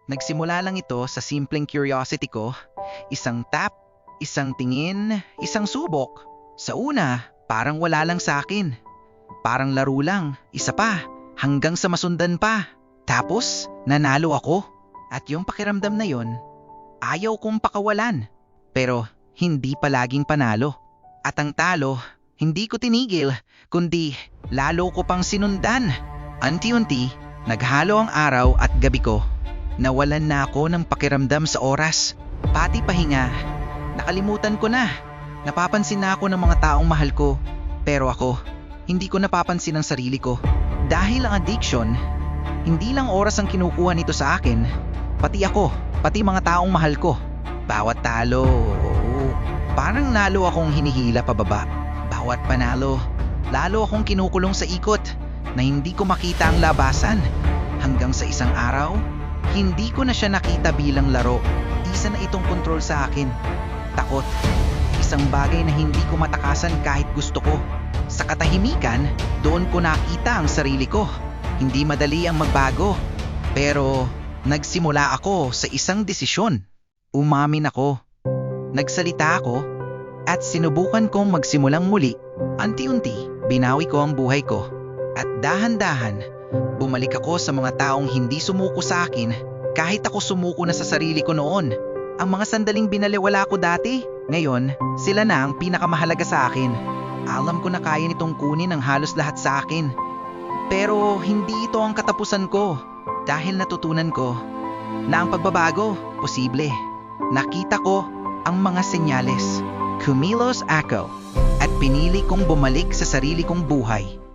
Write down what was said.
Nagsimula lang ito sa simpleng curiosity ko. Isang tap, isang tingin, isang subok. Sa una, parang wala lang sa akin. Parang laro lang, isa pa, hanggang sa masundan pa. Tapos, nanalo ako. At yung pakiramdam na yon, ayaw kong pakawalan. Pero, hindi palaging panalo. At ang talo, hindi ko tinigil, kundi lalo ko pang sinundan. Unti-unti, naghalo ang araw at gabi ko. Nawalan na ako ng pakiramdam sa oras, pati pahinga. Nakalimutan ko na. Napapansin na ako ng mga taong mahal ko. Pero ako, hindi ko napapansin ang sarili ko. Dahil ang addiction, hindi lang oras ang kinukuha nito sa akin. Pati ako, pati mga taong mahal ko. Bawat talo, parang nalo akong hinihila pababa. Bawat panalo, lalo akong kinukulong sa ikot na hindi ko makita ang labasan. Hanggang sa isang araw, hindi ko na siya nakita bilang laro. Isa na itong kontrol sa akin. Takot. Isang bagay na hindi ko matakasan kahit gusto ko. Sa katahimikan, doon ko nakita ang sarili ko. Hindi madali ang magbago. Pero nagsimula ako sa isang desisyon. Umamin ako. Nagsalita ako at sinubukan kong magsimulang muli. Unti-unti, binawi ko ang buhay ko. At dahan-dahan, bumalik ako sa mga taong hindi sumuko sa akin kahit ako sumuko na sa sarili ko noon. Ang mga sandaling binaliwala ko dati, ngayon, sila na ang pinakamahalaga sa akin. Alam ko na kaya nitong kunin ang halos lahat sa akin. Pero hindi ito ang katapusan ko dahil natutunan ko na ang pagbabago, posible. Nakita ko ang mga senyales. Kumilos ako at pinili kong bumalik sa sarili kong buhay.